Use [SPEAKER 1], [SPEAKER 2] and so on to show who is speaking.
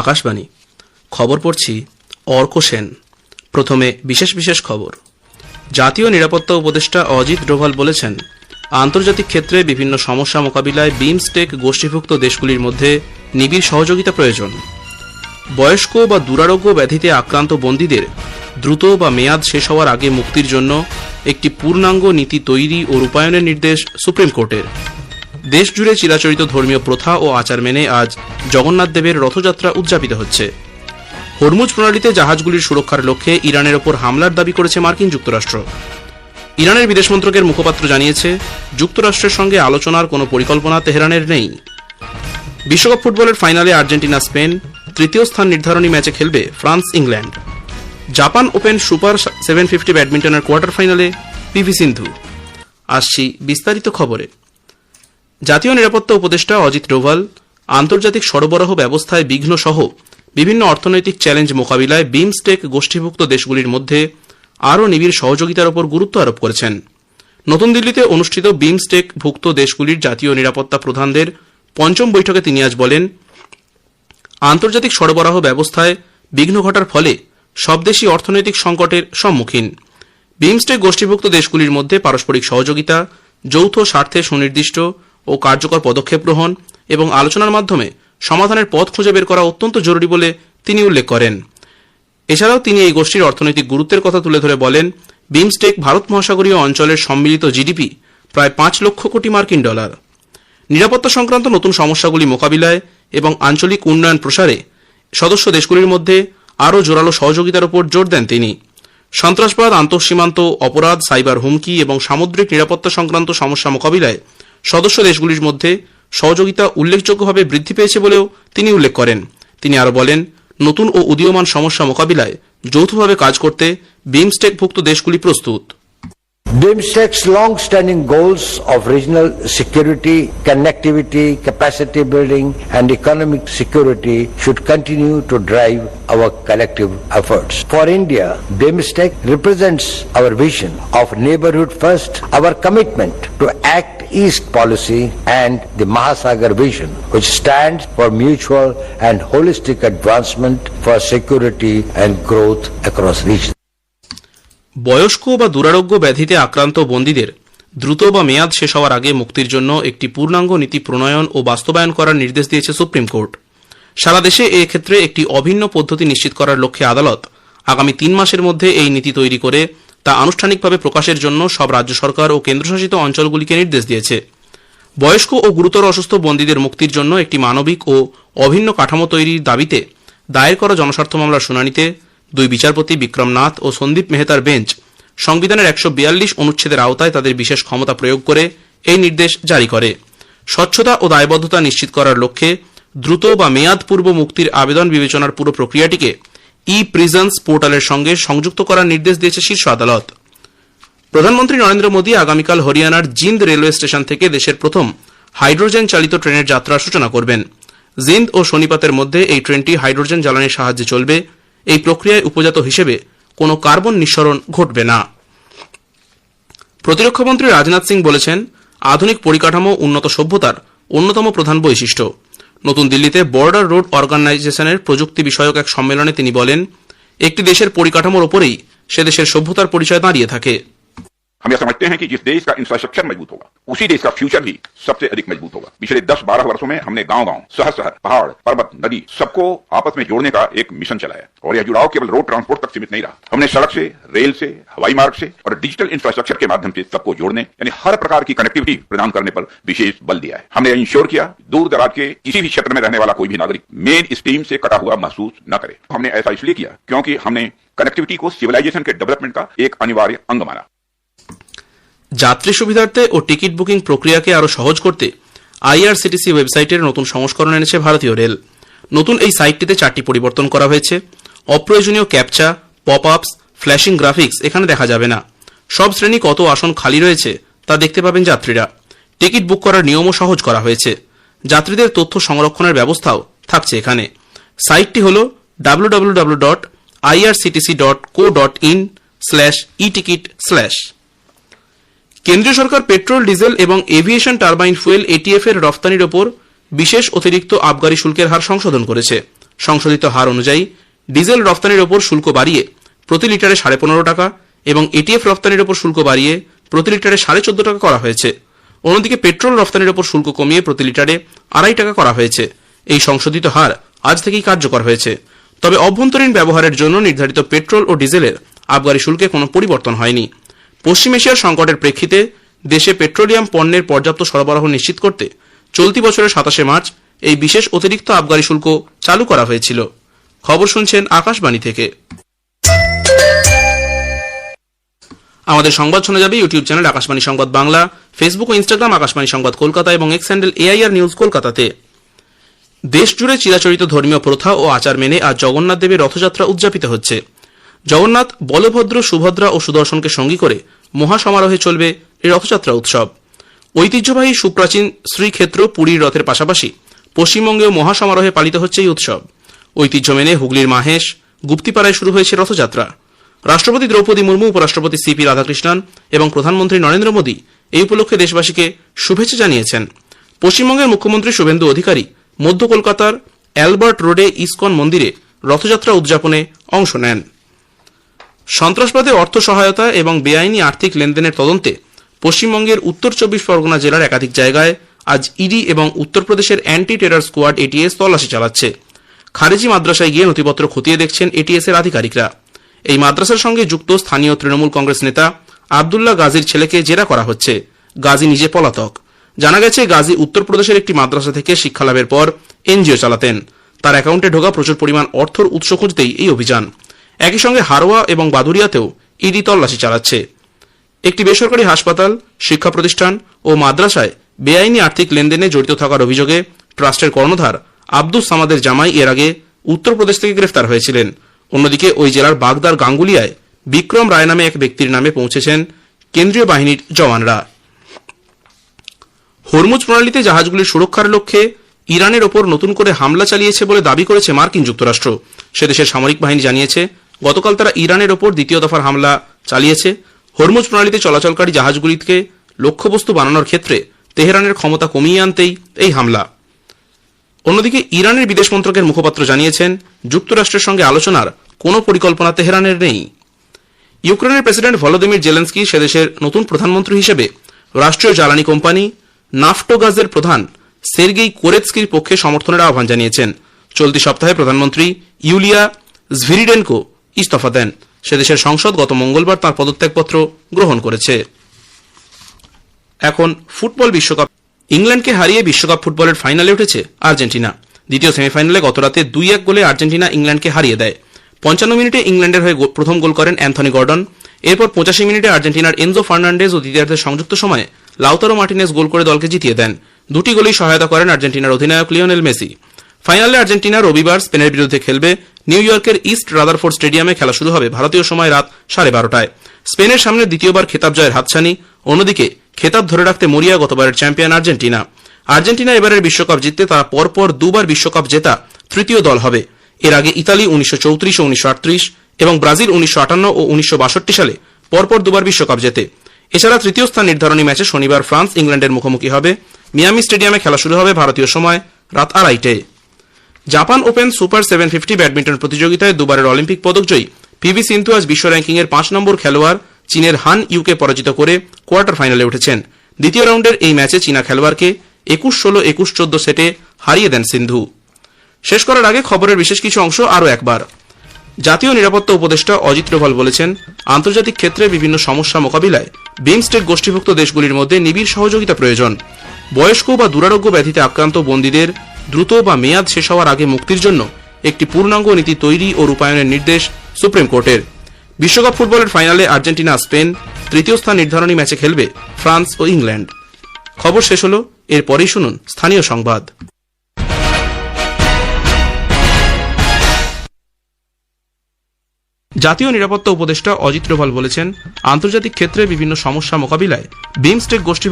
[SPEAKER 1] আকাশবাণী। খবর পড়ছি অর্ক সেন। প্রথমে বিশেষ বিশেষ খবর। জাতীয় নিরাপত্তা উপদেষ্টা অজিত ডোভাল বলেছেন, আন্তর্জাতিক ক্ষেত্রে বিভিন্ন সমস্যা মোকাবিলায় বিমস্টেক গোষ্ঠীভুক্ত দেশগুলির মধ্যে নিবিড় সহযোগিতা প্রয়োজন। বয়স্ক বা দুরারোগ্য ব্যাধিতে আক্রান্ত বন্দীদের দ্রুত বা মেয়াদ শেষ হওয়ার আগে মুক্তির জন্য একটি পূর্ণাঙ্গ নীতি তৈরি ও রূপায়ণের নির্দেশ সুপ্রিম কোর্টের। দেশজুড়ে চিরাচরিত ধর্মীয় প্রথা ও আচার মেনে আজ জগন্নাথ দেবের রথযাত্রা উদযাপিত হচ্ছে। হরমুজ প্রণালীতে জাহাজগুলির সুরক্ষার লক্ষ্যে ইরানের ওপর হামলার দাবি করেছে মার্কিন যুক্তরাষ্ট্র। ইরানের বিদেশ মন্ত্রকের মুখপাত্র জানিয়েছে, যুক্তরাষ্ট্রের সঙ্গে আলোচনার কোনো পরিকল্পনা তেহরানের নেই। বিশ্বকাপ ফুটবলের ফাইনালে আর্জেন্টিনা স্পেন, তৃতীয় স্থান নির্ধারণী ম্যাচে খেলবে France England. Japan open super 750 ব্যাডমিন্টনের কোয়ার্টার ফাইনালে পিভি সিন্ধু। আসছি বিস্তারিত খবরে। জাতীয় নিরাপত্তা উপদেষ্টা অজিত ডোভাল আন্তর্জাতিক সরবরাহ ব্যবস্থায় বিঘ্ন সহ বিভিন্ন অর্থনৈতিক চ্যালেঞ্জ মোকাবিলায় বিমস্টেক গোষ্ঠীভুক্ত দেশগুলির মধ্যে আরও নিবিড় সহযোগিতার উপর গুরুত্ব আরোপ করেছেন। নতুন দিল্লিতে অনুষ্ঠিত বিমস্টেক ভুক্ত দেশগুলির জাতীয় নিরাপত্তা প্রধানদের পঞ্চম বৈঠকে তিনি আজ বলেন, আন্তর্জাতিক সরবরাহ ব্যবস্থায় বিঘ্ন ঘটার ফলে সব দেশই অর্থনৈতিক সংকটের সম্মুখীন। বিমস্টেক গোষ্ঠীভুক্ত দেশগুলির মধ্যে পারস্পরিক সহযোগিতা, যৌথ স্বার্থে সুনির্দিষ্ট ও কার্যকর পদক্ষেপ গ্রহণ এবং আলোচনার মাধ্যমে সমাধানের পথ খুঁজে বের করা অত্যন্ত জরুরি বলে তিনি উল্লেখ করেন। এছাড়াও তিনি এই গোষ্ঠীর অর্থনৈতিক গুরুত্বের কথা তুলে ধরে বলেন, বিমস্টেক ভারত মহাসাগরীয় অঞ্চলের সম্মিলিত জিডিপি প্রায় 5 লক্ষ কোটি মার্কিন ডলার। নিরাপত্তা সংক্রান্ত নতুন সমস্যাগুলি মোকাবিলায় এবং আঞ্চলিক উন্নয়ন প্রসারে সদস্য দেশগুলির মধ্যে আরও জোরালো সহযোগিতার উপর জোর দেন তিনি। সন্ত্রাসবাদ, আন্তঃসীমান্ত অপরাধ, সাইবার হুমকি এবং সামুদ্রিক নিরাপত্তা সংক্রান্ত সমস্যা মোকাবিলায় সদস্য দেশগুলির মধ্যে সহযোগিতা উল্লেখযোগ্যভাবে বৃদ্ধি পেয়েছে বলেও তিনি উল্লেখ করেন। তিনি আরও বলেন, নতুন ও উদীয়মান সমস্যা মোকাবিলায় যৌথভাবে কাজ করতে বিমস্টেকভুক্ত দেশগুলি প্রস্তুত।
[SPEAKER 2] BIMSTEC's long-standing goals of regional security, connectivity, capacity building and economic security should continue to drive our collective efforts. For India, BIMSTEC represents our vision of neighborhood first, our commitment to Act East policy and the Mahasagar vision, which stands for mutual and holistic advancement for security and growth across regions.
[SPEAKER 1] বয়স্ক বা দুরারোগ্য ব্যাধিতে আক্রান্ত বন্দীদের দ্রুত বা মেয়াদ শেষ হওয়ার আগে মুক্তির জন্য একটি পূর্ণাঙ্গ নীতি প্রণয়ন ও বাস্তবায়ন করার নির্দেশ দিয়েছে সুপ্রিম কোর্ট। সারা দেশে এক্ষেত্রে একটি অভিন্ন পদ্ধতি নিশ্চিত করার লক্ষ্যে আদালত আগামী 3 মাসের মধ্যে এই নীতি তৈরি করে তা আনুষ্ঠানিকভাবে প্রকাশের জন্য সব রাজ্য সরকার ও কেন্দ্রশাসিত অঞ্চলগুলিকে নির্দেশ দিয়েছে। বয়স্ক ও গুরুতর অসুস্থ বন্দীদের মুক্তির জন্য একটি মানবিক ও অভিন্ন কাঠামো তৈরির দাবিতে দায়ের করা জনস্বার্থ মামলার শুনানিতে 2 বিচারপতি বিক্রম নাথ ও সন্দীপ মেহতার বেঞ্চ সংবিধানের 142 অনুচ্ছেদের আওতায় তাদের বিশেষ ক্ষমতা প্রয়োগ করে এই নির্দেশ জারি করে। স্বচ্ছতা ও দায়বদ্ধতা নিশ্চিত করার লক্ষ্যে দ্রুত বা মেয়াদ পূর্ব মুক্তির আবেদন বিবেচনার পুরো প্রক্রিয়াটিকে ই-প্রিজন্স পোর্টালের সঙ্গে সংযুক্ত করার নির্দেশ দিয়েছে শীর্ষ আদালত। প্রধানমন্ত্রী নরেন্দ্র মোদী আগামীকাল হরিয়ানার জিন্দ রেলওয়ে স্টেশন থেকে দেশের প্রথম হাইড্রোজেন চালিত ট্রেনের যাত্রার সূচনা করবেন। জিন্দ ও সোনিপতের মধ্যে এই ট্রেনটি হাইড্রোজেন জ্বালানির সাহায্যে চলবে। এই প্রক্রিয়ায় উপজাত হিসেবে কোনো কার্বন নিঃসরণ ঘটবে না। প্রতিরক্ষামন্ত্রী রাজনাথ সিং বলেছেন, আধুনিক পরিকাঠামো উন্নত সভ্যতার অন্যতম প্রধান বৈশিষ্ট্য। নতুন দিল্লিতে বর্ডার রোড অর্গানাইজেশনের প্রযুক্তি বিষয়ক এক সম্মেলনে তিনি বলেন, একটি দেশের পরিকাঠামোর ওপরেই সে দেশের সভ্যতার পরিচয় দাঁড়িয়ে থাকে।
[SPEAKER 3] हम यह समझते हैं कि जिस देश का इंफ्रास्ट्रक्चर मजबूत होगा उसी देश का फ्यूचर भी सबसे अधिक मजबूत होगा। पिछले 10-12 वर्षों में हमने गांव-गांव, शहर-शहर, पहाड़, पर्वत, नदी सबको आपस में जोड़ने का एक मिशन चलाया और यह जुड़ाव केवल रोड ट्रांसपोर्ट तक सीमित नहीं रहा। हमने सड़क से, रेल से, हवाई मार्ग से और डिजिटल इंफ्रास्ट्रक्चर के माध्यम से सबको जोड़ने यानी हर प्रकार की कनेक्टिविटी प्रदान करने पर विशेष बल दिया है। हमने इंश्योर किया दूर दराज के किसी भी क्षेत्र में रहने वाला कोई भी नागरिक मेन स्ट्रीम से कटा हुआ महसूस न करे। हमने ऐसा इसलिए किया क्योंकि हमने कनेक्टिविटी को सिविलाइजेशन के डेवलपमेंट का एक अनिवार्य अंग माना।
[SPEAKER 1] যাত্রী সুবিধার্থে ও টিকিট বুকিং প্রক্রিয়াকে আরও সহজ করতে আইআরসিটিসি ওয়েবসাইটের নতুন সংস্করণ এনেছে ভারতীয় রেল। নতুন এই সাইটটিতে 4টি পরিবর্তন করা হয়েছে। অপ্রয়োজনীয় ক্যাপচা, পপ আপস, ফ্ল্যাশিং গ্রাফিক্স এখানে দেখা যাবে না। সব শ্রেণী কত আসন খালি রয়েছে তা দেখতে পাবেন যাত্রীরা। টিকিট বুক করার নিয়মও সহজ করা হয়েছে। যাত্রীদের তথ্য সংরক্ষণের ব্যবস্থাও থাকছে এখানে। সাইটটি হল www.irctc.co.in/eticket/। কেন্দ্রীয় সরকার পেট্রোল, ডিজেল এবং এভিয়েশন টারবাইন ফুয়েল এটিএফ এর রফতানির ওপর বিশেষ অতিরিক্ত আবগারি শুল্কের হার সংশোধন করেছে। সংশোধিত হার অনুযায়ী ডিজেল রফতানির ওপর শুল্ক বাড়িয়ে প্রতি লিটারে 15.5 টাকা এবং এটিএফ রফতানির ওপর শুল্ক বাড়িয়ে প্রতি লিটারে 14.5 টাকা করা হয়েছে। অন্যদিকে পেট্রোল রফতানির ওপর শুল্ক কমিয়ে প্রতি লিটারে 2.5 টাকা করা হয়েছে। এই সংশোধিত হার আজ থেকেই কার্যকর হয়েছে। তবে অভ্যন্তরীণ ব্যবহারের জন্য নির্ধারিত পেট্রোল ও ডিজেলের আবগারি শুল্কে কোনো পরিবর্তন হয়নি। পশ্চিম এশিয়ার সংকটের প্রেক্ষিতে দেশে পেট্রোলিয়াম পণ্যের পর্যাপ্ত সরবরাহ নিশ্চিত করতে চলতি বছরের 27 মার্চ এই বিশেষ অতিরিক্ত আবগারি শুল্ক চালু করা হয়েছিল। খবর শুনছেন আকাশবাণী থেকে। আমাদের সংবাদ শোনা যাবে ইউটিউব চ্যানেল আকাশবাণী সংবাদ বাংলা, ফেসবুক ও ইনস্টাগ্রাম আকাশবাণী সংবাদ কলকাতা এবং এক্স হ্যান্ডেল AIR নিউজ কলকাতাতে। দেশজুড়ে চিরাচরিত ধর্মীয় প্রথা ও আচার মেনে আজ জগন্নাথ দেবের রথযাত্রা উদযাপিত হচ্ছে। জগন্নাথ, বলভদ্র, সুভদ্রা ও সুদর্শনকে সঙ্গী করে মহাসমারোহে চলবে এই রথযাত্রা উৎসব। ঐতিহ্যবাহী সুপ্রাচীন শ্রীক্ষেত্র পুরীর রথের পাশাপাশি পশ্চিমবঙ্গেও মহাসমারোহে পালিত হচ্ছে এই উৎসব। ঐতিহ্য মেনে হুগলির মাহেশ, গুপ্তিপাড়ায় শুরু হয়েছে রথযাত্রা। রাষ্ট্রপতি দ্রৌপদী মুর্মু, উপরাষ্ট্রপতি CP রাধাকৃষ্ণন এবং প্রধানমন্ত্রী নরেন্দ্র মোদী এই উপলক্ষে দেশবাসীকে শুভেচ্ছা জানিয়েছেন। পশ্চিমবঙ্গের মুখ্যমন্ত্রী শুভেন্দু অধিকারী মধ্য কলকাতার অ্যালবার্ট রোডে ইসকন মন্দিরে রথযাত্রা উদযাপনে অংশ নেন। সন্ত্রাসবাদে অর্থ সহায়তা এবং বেআইনি আর্থিক লেনদেনের তদন্তে পশ্চিমবঙ্গের উত্তর 24 পরগনা জেলার একাধিক জায়গায় আজ ইডি এবং উত্তরপ্রদেশের অ্যান্টি টেরর স্কোয়াড ATS তল্লাশি চালাচ্ছে। খারেজি মাদ্রাসায় গিয়ে নথিপত্র খতিয়ে দেখছেন ATS এর আধিকারিকরা। এই মাদ্রাসার সঙ্গে যুক্ত স্থানীয় তৃণমূল কংগ্রেস নেতা আব্দুল্লাহ গাজীর ছেলেকে জেরা করা হচ্ছে। গাজী নিজে পলাতক। জানা গেছে, গাজী উত্তরপ্রদেশের একটি মাদ্রাসা থেকে শিক্ষালাভের পর NGO চালাতেন। তার অ্যাকাউন্টে ঢোকা প্রচুর পরিমাণ অর্থর উৎস খুঁজতেই এই অভিযান। একই সঙ্গে হারোয়া এবং বাদুরিয়াতেও ইডি তল্লাশি চালাচ্ছে। একটি বেসরকারি হাসপাতাল, শিক্ষা প্রতিষ্ঠান ও মাদ্রাসায় বেআইনি আর্থিক লেনদেনে জড়িত থাকার অভিযোগে ট্রাস্টের কর্ণধার আব্দুস সামাদের জামাই এর আগে উত্তরপ্রদেশ থেকে গ্রেফতার হয়েছিলেন। অন্যদিকে ওই জেলার বাগদার গাঙ্গুলিয়ায় বিক্রম রায় নামে এক ব্যক্তির নামে পৌঁছেছেন কেন্দ্রীয় বাহিনীর জওয়ানরা। হরমুজ প্রণালীতে জাহাজগুলির সুরক্ষার লক্ষ্যে ইরানের ওপর নতুন করে হামলা চালিয়েছে বলে দাবি করেছে মার্কিন যুক্তরাষ্ট্র। সে দেশের সামরিক বাহিনী জানিয়েছে, গতকাল তারা ইরানের ওপর দ্বিতীয় দফার হামলা চালিয়েছে। হরমুজ প্রণালীতে চলাচলকারী জাহাজগুলিকে লক্ষ্যবস্তু বানানোর ক্ষেত্রে তেহরানের ক্ষমতা কমিয়ে আনতেই এই হামলা। অন্যদিকে ইরানের বিদেশ মন্ত্রকের মুখপাত্র জানিয়েছেন, যুক্তরাষ্ট্রের সঙ্গে আলোচনার কোনো পরিকল্পনা তেহরানের নেই। ইউক্রেনের প্রেসিডেন্ট ভলোদিমির জেলেন্সকি সে দেশের নতুন প্রধানমন্ত্রী হিসেবে রাষ্ট্রীয় জ্বালানি কোম্পানি নাফটোগাজের প্রধান সের্গেই কোরেৎস্কির পক্ষে সমর্থনের আহ্বান জানিয়েছেন। চলতি সপ্তাহে প্রধানমন্ত্রী ইউলিয়া ঝভিরিডেনকো ইস্তফা দেন। সে দেশের সংসদ গত মঙ্গলবার তাঁর পদত্যাগপত্র গ্রহণ করেছে। এখন ফুটবল বিশ্বকাপ। ইংল্যান্ডকে হারিয়ে বিশ্বকাপ ফুটবলের ফাইনালে উঠেছে আর্জেন্টিনা। দ্বিতীয় সেমিফাইনালে গতরাতে 2-1 গোলে আর্জেন্টিনা ইংল্যান্ডকে হারিয়ে দেয়। 55 মিনিটে ইংল্যান্ডের হয়ে প্রথম গোল করেন অ্যান্থনি গর্ডন। এরপর 85 মিনিটে আর্জেন্টিনার এনজো ফার্নান্ডেজ ও দ্বিতীয়ার্ধের সংযুক্ত সময়ে লাউতারো মার্টিনেজ গোল করে দলকে জিতিয়ে দেন। দুটি গোলেই সহায়তা করেন আর্জেন্টিনার অধিনায়ক লিওনেল মেসি। ফাইনালে আর্জেন্টিনা রবিবার স্পেনের বিরুদ্ধে খেলবে। নিউ ইয়র্কের ইস্ট রাদারফোর্ড স্টেডিয়ামে খেলা শুরু হবে ভারতীয় সময় রাত 12:30টায়। স্পেনের সামনে দ্বিতীয়বার খেতাব জয়ের হাতছানি। অন্যদিকে খেতাব ধরে রাখতে মরিয়া গতবারের চ্যাম্পিয়ন আর্জেন্টিনা। আর্জেন্টিনা এবারের বিশ্বকাপ জিততে তারা পরপর দুবার বিশ্বকাপ জেতা তৃতীয় দল হবে। এর আগে ইতালি 1934 ও 1938 এবং ব্রাজিল 1958 ও 1962 সালে পরপর দুবার বিশ্বকাপ জেতে। এছাড়া তৃতীয় স্থান নির্ধারণী ম্যাচে শনিবার ফ্রান্স ইংল্যান্ডের মুখোমুখি হবে। মিয়ামি স্টেডিয়ামে খেলা শুরু হবে ভারতীয় সময় রাত 2:30টায়। জাপান ওপেন সুপার 750 ব্যাডমিন্টন প্রতিযোগিতায় দুবারের অলিম্পিক পদকজয়ী PV সিন্ধু আজ বিশ্ব র্যাঙ্কিংয়ের 5 নম্বর খেলোয়াড় চীনের হান ইউকে পরাজিত করে কোয়ার্টার ফাইনালে উঠেছেন। দ্বিতীয় রাউন্ডের এই ম্যাচে চীনা খেলোয়াড়কে 21-16, 21-14 সেটে হারিয়ে দেন সিন্ধু। শেষ করার আগে খবরের বিশেষ কিছু অংশ আরও একবার। জাতীয় নিরাপত্তা উপদেষ্টা অজিত ডোভাল বলেছেন, আন্তর্জাতিক ক্ষেত্রে বিভিন্ন সমস্যা মোকাবিলায় বিমস্টেক গোষ্ঠীভুক্ত দেশগুলির মধ্যে নিবিড় সহযোগিতা প্রয়োজন। বয়স্ক বা দুরারোগ্য ব্যাধিতে আক্রান্ত বন্দীদের দ্রুত বা মেয়াদ শেষ হওয়ার আগে মুক্তির জন্য একটি পূর্ণাঙ্গ নীতি তৈরি ও রূপায়ণের নির্দেশ সুপ্রিম কোর্টের। বিশ্বকাপ ফুটবলের ফাইনালে আর্জেন্টিনা স্পেন, তৃতীয় স্থান নির্ধারণী ম্যাচে খেলবে ফ্রান্স ও ইংল্যান্ড। খবর শেষ হল, এরপরেই শুনুন স্থানীয় সংবাদ। জাতীয় নিরাপত্তা উপদেষ্টা অজিত ডোভাল বলেছেন, আন্তর্জাতিক ক্ষেত্রে বিভিন্ন সমস্যা মোকাবিলায় বিমস্টেক গোষ্ঠী